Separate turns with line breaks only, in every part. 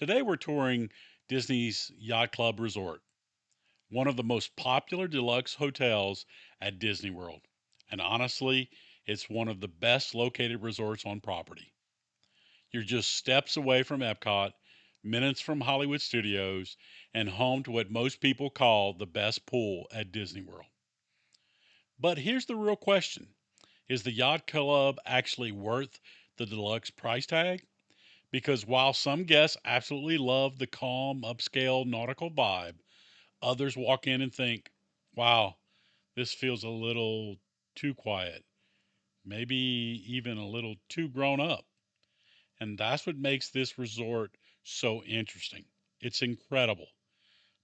Today we're touring Disney's Yacht Club Resort, one of the most popular deluxe hotels at Disney World. And honestly, it's one of the best located resorts on property. You're just steps away from EPCOT, minutes from Hollywood Studios, and home to what most people call the best pool at Disney World. But here's the real question. Is the Yacht Club actually worth the deluxe price tag? Because while some guests absolutely love the calm, upscale nautical vibe, others walk in and think, wow, this feels a little too quiet, maybe even a little too grown up. And that's what makes this resort so interesting. It's incredible,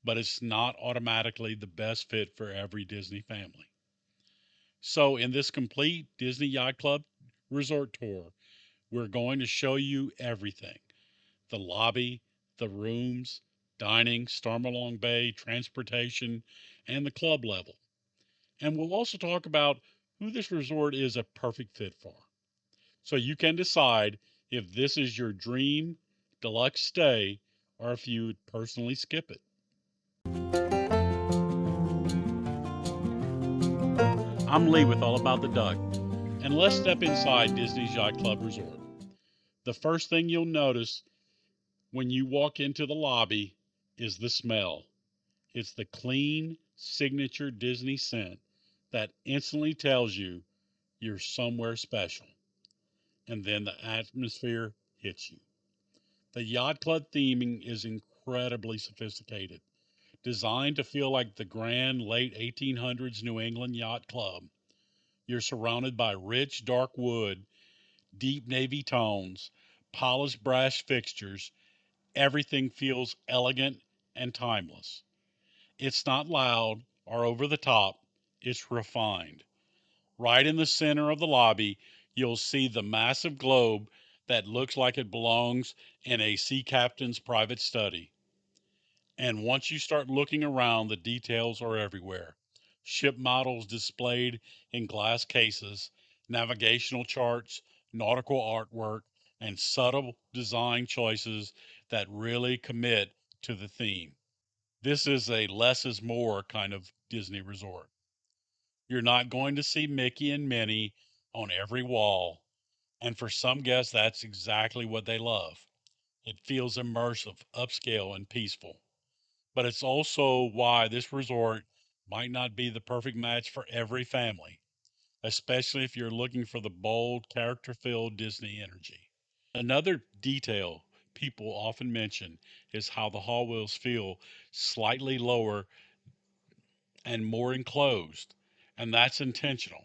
but it's not automatically the best fit for every Disney family. So, in this complete Disney Yacht Club resort tour, we're going to show you everything: the lobby, the rooms, dining, Stormalong Bay, transportation, and the club level. And we'll also talk about who this resort is a perfect fit for. So you can decide if this is your dream deluxe stay or if you'd personally skip it. I'm Lee with All About the Duck, and let's step inside Disney's Yacht Club Resort. The first thing you'll notice when you walk into the lobby is the smell. It's the clean, signature Disney scent that instantly tells you you're somewhere special. And then the atmosphere hits you. The Yacht Club theming is incredibly sophisticated, designed to feel like the grand late 1800s New England Yacht Club. You're surrounded by rich dark wood, deep navy tones, polished brass fixtures. Everything feels elegant and timeless. It's not loud or over the top, it's refined. Right in the center of the lobby, you'll see the massive globe that looks like it belongs in a sea captain's private study. And once you start looking around, the details are everywhere. Ship models displayed in glass cases, navigational charts, nautical artwork, and subtle design choices that really commit to the theme. This is a less is more kind of Disney resort. You're not going to see Mickey and Minnie on every wall, and for some guests, that's exactly what they love. It feels immersive, upscale, and peaceful. But it's also why this resort might not be the perfect match for every family, especially if you're looking for the bold, character filled Disney energy. Another detail people often mention is how the hallways feel slightly lower and more enclosed, and that's intentional.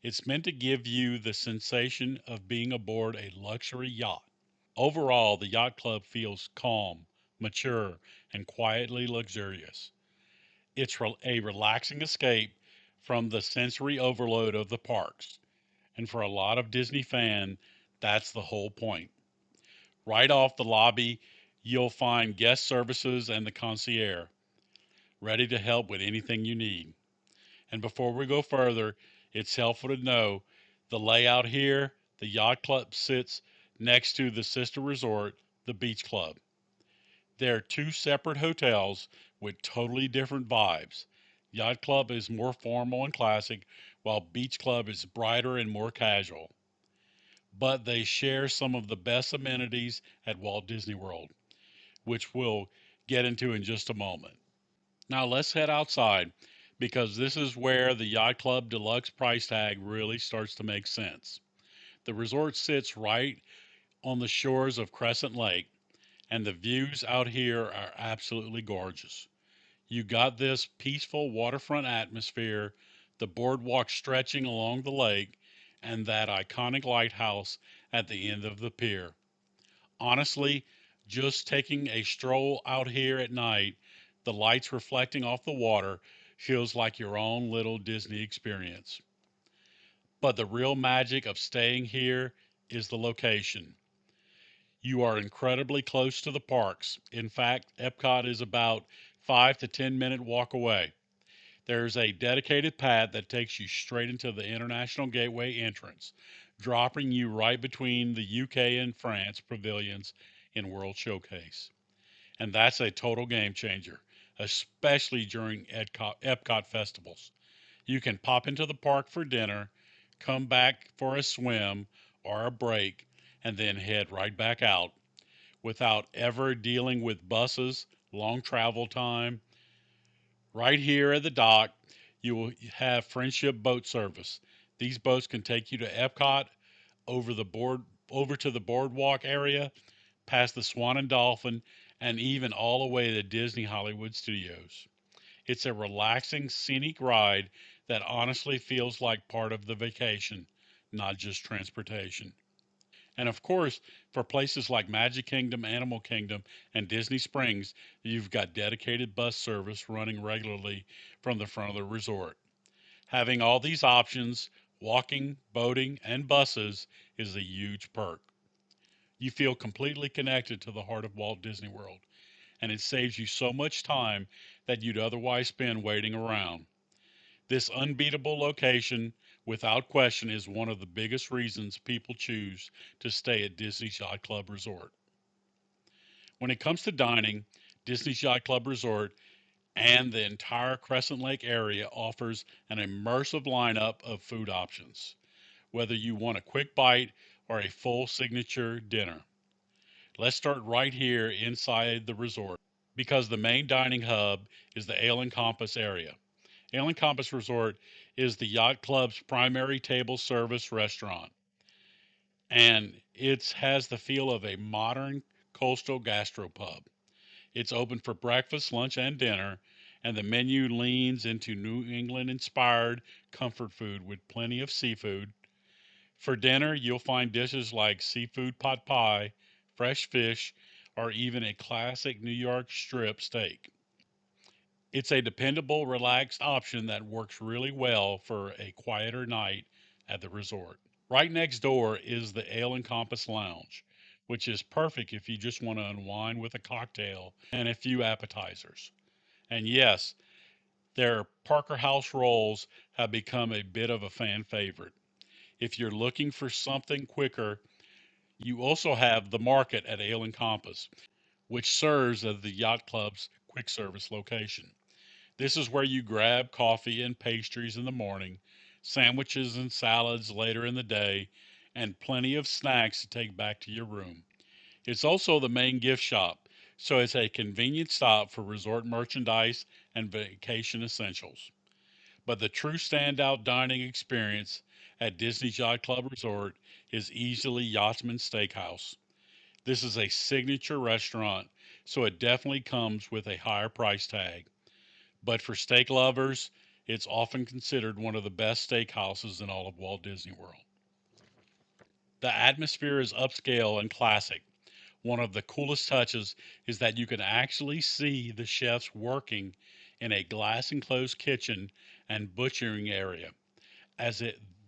It's meant to give you the sensation of being aboard a luxury yacht. Overall, the yacht club feels calm, mature, and quietly luxurious. It's a relaxing escape from the sensory overload of the parks. And for a lot of Disney fans, that's the whole point. Right off the lobby, you'll find guest services and the concierge ready to help with anything you need. And before we go further, it's helpful to know the layout here. The yacht club sits next to the sister resort, the beach club. They're two separate hotels with totally different vibes. Yacht club is more formal and classic, while beach club is brighter and more casual. But they share some of the best amenities at Walt Disney World, which we'll get into in just a moment. Now let's head outside because this is where the Yacht Club Deluxe price tag really starts to make sense. The resort sits right on the shores of Crescent Lake, and the views out here are absolutely gorgeous. You got this peaceful waterfront atmosphere, the boardwalk stretching along the lake, and that iconic lighthouse at the end of the pier. Honestly, just taking a stroll out here at night, the lights reflecting off the water, feels like your own little Disney experience. But the real magic of staying here is the location. You are incredibly close to the parks. In fact, Epcot is about 5 to 10 minute walk away. There's a dedicated path that takes you straight into the International Gateway entrance, dropping you right between the UK and France pavilions in World Showcase. and that's a total game changer, especially during EPCOT festivals. You can pop into the park for dinner, come back for a swim or a break, and then head right back out without ever dealing with buses, long travel time. Right here at the dock, you will have Friendship Boat Service. These boats can take you to Epcot, over the board over to the boardwalk area, past the Swan and Dolphin, and even all the way to Disney Hollywood Studios. It's a relaxing, scenic ride that honestly feels like part of the vacation, not just transportation. And of course, for places like Magic Kingdom, Animal Kingdom, and Disney Springs, you've got dedicated bus service running regularly from the front of the resort. Having all these options, walking, boating, and buses, is a huge perk. You feel completely connected to the heart of Walt Disney World, and it saves you so much time that you'd otherwise spend waiting around. This unbeatable location, without question, is one of the biggest reasons people choose to stay at Disney's Yacht Club Resort. When it comes to dining, Disney's Yacht Club Resort and the entire Crescent Lake area offers an immersive lineup of food options, whether you want a quick bite or a full signature dinner. Let's start right here inside the resort because the main dining hub is the Ale and Compass area. Ale and Compass Resort is the yacht club's primary table service restaurant, and it has the feel of a modern coastal gastropub. It's open for breakfast, lunch, and dinner, and the menu leans into New England inspired comfort food with plenty of seafood. For dinner, you'll find dishes like seafood pot pie, fresh fish, or even a classic New York strip steak. It's a dependable, relaxed option that works really well for a quieter night at the resort. Right next door is the Ale and Compass Lounge, which is perfect if you just want to unwind with a cocktail and a few appetizers. And yes, their Parker House rolls have become a bit of a fan favorite. If you're looking for something quicker, you also have the market at Ale and Compass, which serves as the yacht club's quick service location. This is where you grab coffee and pastries in the morning, sandwiches and salads later in the day, and plenty of snacks to take back to your room. It's also the main gift shop, so it's a convenient stop for resort merchandise and vacation essentials. But the true standout dining experience at Disney's Yacht Club Resort is easily Yachtsman Steakhouse. This is a signature restaurant, so it definitely comes with a higher price tag. But for steak lovers, it's often considered one of the best steakhouses in all of Walt Disney World. The atmosphere is upscale and classic. One of the coolest touches is that you can actually see the chefs working in a glass enclosed kitchen and butchering area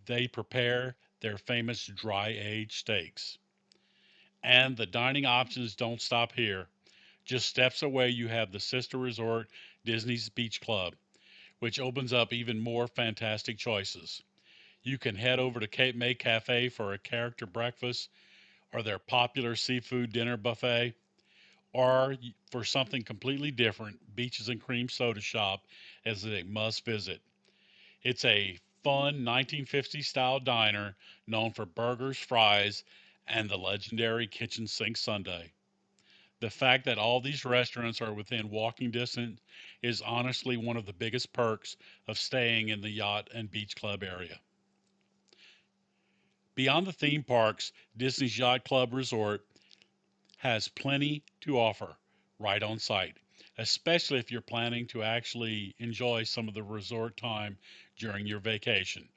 they prepare their famous dry aged steaks. And the dining options don't stop here. Just steps away, you have the sister resort, Disney's Beach Club, which opens up even more fantastic choices. You can head over to Cape May Cafe for a character breakfast or their popular seafood dinner buffet, or for something completely different, Beaches and Cream Soda Shop is a must visit. It's a fun 1950s style diner known for burgers, fries, and the legendary kitchen sink sundae. The fact that all these restaurants are within walking distance is honestly one of the biggest perks of staying in the yacht and beach club area. Beyond the theme parks, Disney's Yacht Club Resort has plenty to offer right on site, especially if you're planning to actually enjoy some of the resort time during your vacation.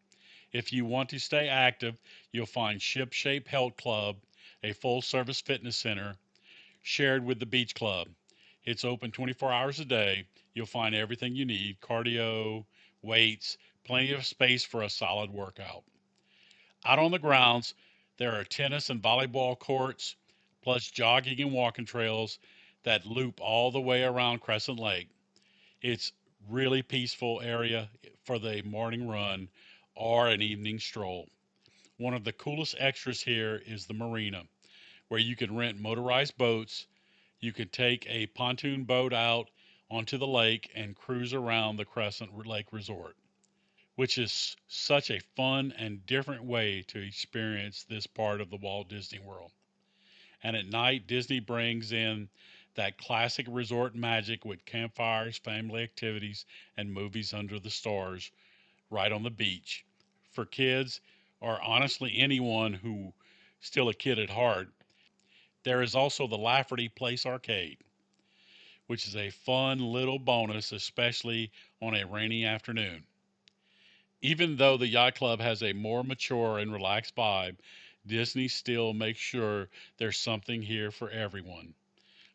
If you want to stay active, you'll find Ship Shape Health Club, a full service fitness center shared with the beach club. It's open 24 hours a day. You'll find everything you need: cardio, weights, plenty of space for a solid workout. Out on the grounds, there are tennis and volleyball courts, plus jogging and walking trails that loop all the way around Crescent Lake. It's really peaceful area for the morning run or an evening stroll. One of the coolest extras here is the marina, where you can rent motorized boats. You could take a pontoon boat out onto the lake and cruise around the Crescent Lake Resort, which is such a fun and different way to experience this part of the Walt Disney World. And at night, Disney brings in that classic resort magic with campfires, family activities, and movies under the stars right on the beach. For kids, or honestly anyone who still a kid at heart, there is also the Lafferty Place Arcade, which is a fun little bonus, especially on a rainy afternoon. Even though the yacht club has a more mature and relaxed vibe, Disney still makes sure there's something here for everyone.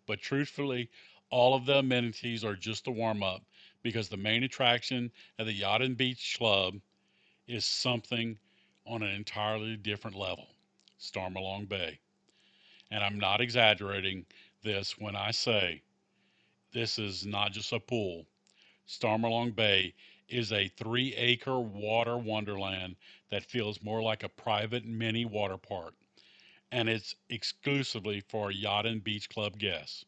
But truthfully, all of the amenities are just a warm up because the main attraction at the Yacht and Beach Club is something on an entirely different level, Stormalong Bay. And I'm not exaggerating this when I say this is not just a pool. Stormalong Bay is a 3-acre water wonderland that feels more like a private mini water park, and it's exclusively for Yacht and Beach Club guests.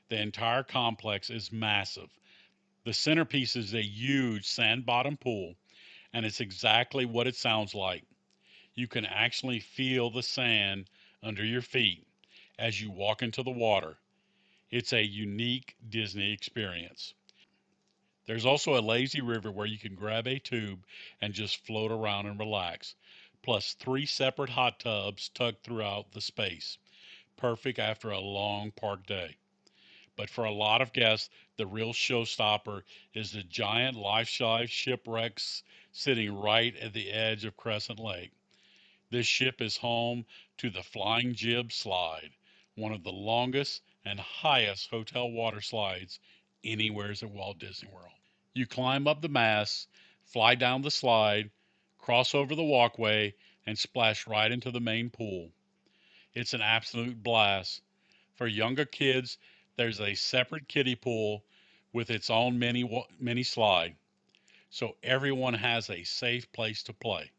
The entire complex is massive. The centerpiece is a huge sand bottom pool, and it's exactly what it sounds like. You can actually feel the sand under your feet as you walk into the water. It's a unique Disney experience. There's also a lazy river where you can grab a tube and just float around and relax, plus 3 separate hot tubs tucked throughout the space, perfect after a long park day. But for a lot of guests, the real showstopper is the giant life-size shipwrecks sitting right at the edge of Crescent Lake. This ship is home to the Flying Jib Slide, one of the longest and highest hotel water slides anywhere at Walt Disney World. You climb up the mast, fly down the slide, cross over the walkway, and splash right into the main pool. It's an absolute blast. For younger kids, there's a separate kiddie pool with its own mini slide, so everyone has a safe place to play.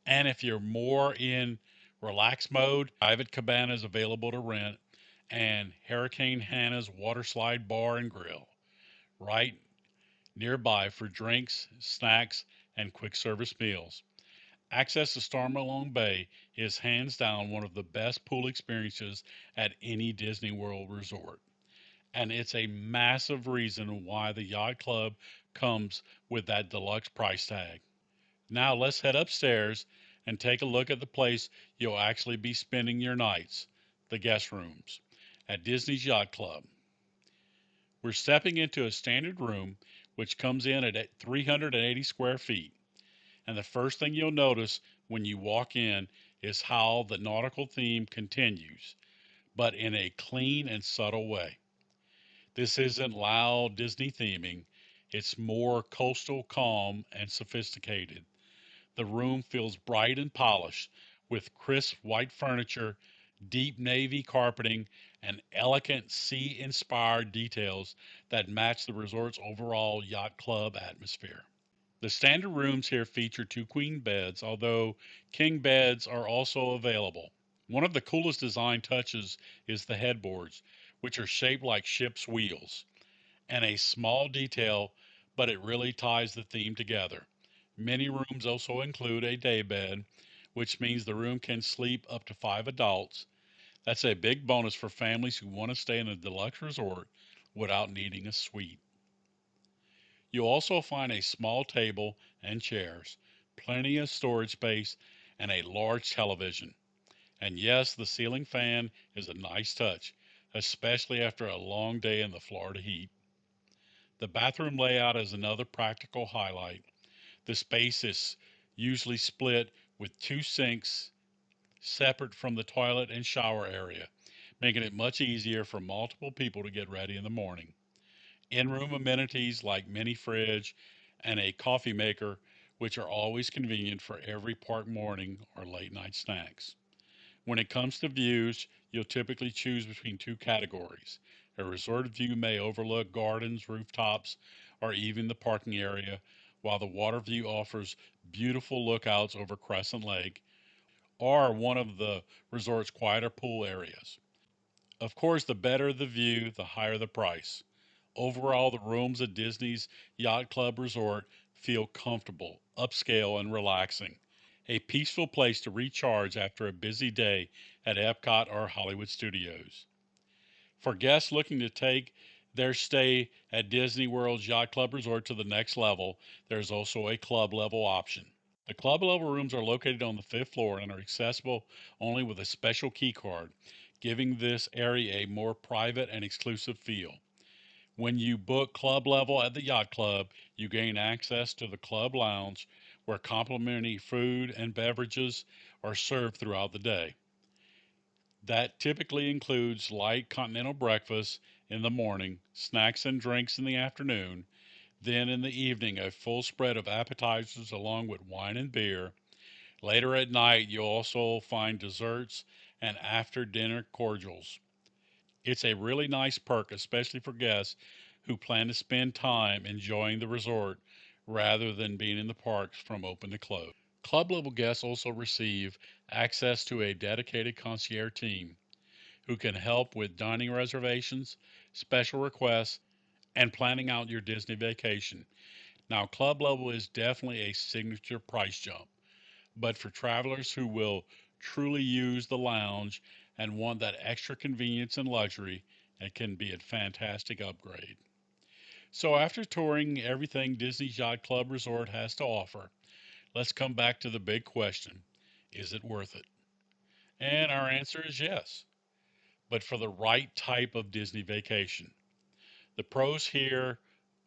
And if you're more in relax mode, private cabanas available to rent, and Hurricane Hannah's water slide bar and grill right nearby for drinks, snacks, and quick service meals. Access to Stormalong Bay is hands down one of the best pool experiences at any Disney World resort. And it's a massive reason why the yacht club comes with that deluxe price tag. Now let's head upstairs and take a look at the place you'll actually be spending your nights, the guest rooms, at Disney's Yacht Club. We're stepping into a standard room which comes in at 380 square feet. And the first thing you'll notice when you walk in is how the nautical theme continues, but in a clean and subtle way. This isn't loud Disney theming, it's more coastal, calm, and sophisticated. The room feels bright and polished, with crisp white furniture, deep navy carpeting, and elegant sea inspired details that match the resort's overall yacht club atmosphere. The standard rooms here feature 2 queen beds, although king beds are also available. One of the coolest design touches is the headboards, which are shaped like ship's wheels, and a small detail, but it really ties the theme together. Many rooms also include a day bed, which means the room can sleep up to 5 adults. That's a big bonus for families who want to stay in a deluxe resort without needing a suite. You'll also find a small table and chairs, plenty of storage space, and a large television. And yes, the ceiling fan is a nice touch, especially after a long day in the Florida heat. The bathroom layout is another practical highlight. The space is usually split with 2 sinks separate from the toilet and shower area, making it much easier for multiple people to get ready in the morning. In room amenities like mini fridge and a coffee maker, which are always convenient for every park morning or late night snacks. When it comes to views, you'll typically choose between 2 categories. A resort view may overlook gardens, rooftops, or even the parking area, while the water view offers beautiful lookouts over Crescent Lake or one of the resort's quieter pool areas. Of course, the better the view, the higher the price. Overall, the rooms at Disney's Yacht Club Resort feel comfortable, upscale, and relaxing. A peaceful place to recharge after a busy day at EPCOT or Hollywood Studios. For guests looking to take their stay at Disney World's Yacht Club Resort to the next level, there's also a club level option. The club level rooms are located on the fifth floor and are accessible only with a special key card, giving this area a more private and exclusive feel. When you book club level at the yacht club, you gain access to the club lounge where complimentary food and beverages are served throughout the day. That typically includes light continental breakfast in the morning, snacks and drinks in the afternoon, then in the evening, a full spread of appetizers along with wine and beer. Later at night, you'll also find desserts and after dinner cordials. It's a really nice perk, especially for guests who plan to spend time enjoying the resort rather than being in the parks from open to close. Club level guests also receive access to a dedicated concierge team who can help with dining reservations, special requests, and planning out your Disney vacation. Now, club level is definitely a signature price jump, but for travelers who will truly use the lounge and want that extra convenience and luxury, it can be a fantastic upgrade. So, after touring everything Disney's Yacht Club Resort has to offer, let's come back to the big question: is it worth it? And our answer is yes, but for the right type of Disney vacation. The pros here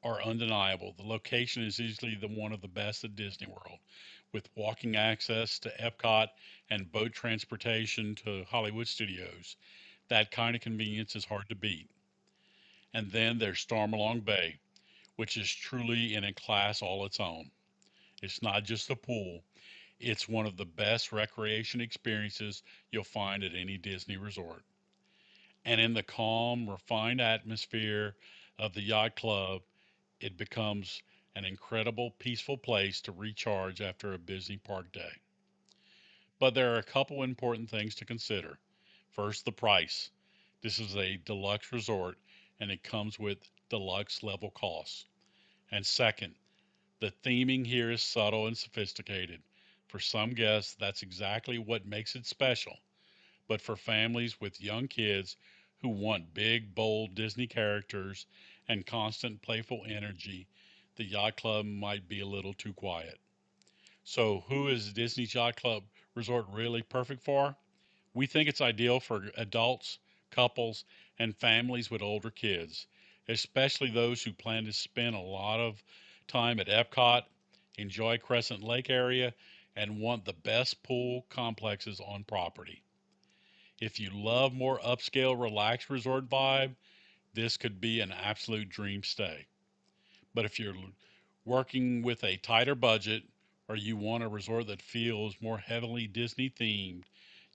are undeniable. The location is easily the one of the best at Disney World, with walking access to Epcot and boat transportation to Hollywood Studios. That kind of convenience is hard to beat. And then there's Stormalong Bay, which is truly in a class all its own. It's not just a pool, it's one of the best recreation experiences you'll find at any Disney resort. And in the calm, refined atmosphere of the yacht club, it becomes an incredible, peaceful place to recharge after a busy park day. But there are a couple important things to consider. First, the price. This is a deluxe resort and it comes with deluxe level costs. And second, the theming here is subtle and sophisticated. For some guests, that's exactly what makes it special. But for families with young kids who want big, bold Disney characters and constant playful energy, the yacht club might be a little too quiet. So, who is Disney's Yacht Club Resort really perfect for? We think it's ideal for adults, couples, and families with older kids, especially those who plan to spend a lot of time at Epcot, enjoy Crescent Lake area, and want the best pool complexes on property. If you love more upscale, relaxed resort vibe, this could be an absolute dream stay. But if you're working with a tighter budget or you want a resort that feels more heavily Disney themed,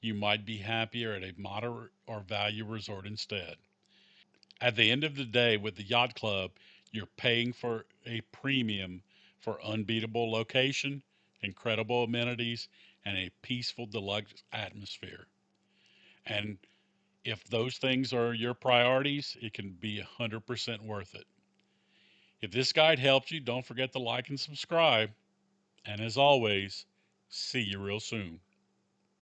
you might be happier at a moderate or value resort instead. At the end of the day, with the Yacht Club, you're paying for a premium for unbeatable location, incredible amenities, and a peaceful deluxe atmosphere. And if those things are your priorities, it can be 100% worth it. If this guide helped you, don't forget to like and subscribe. And as always, see you real soon.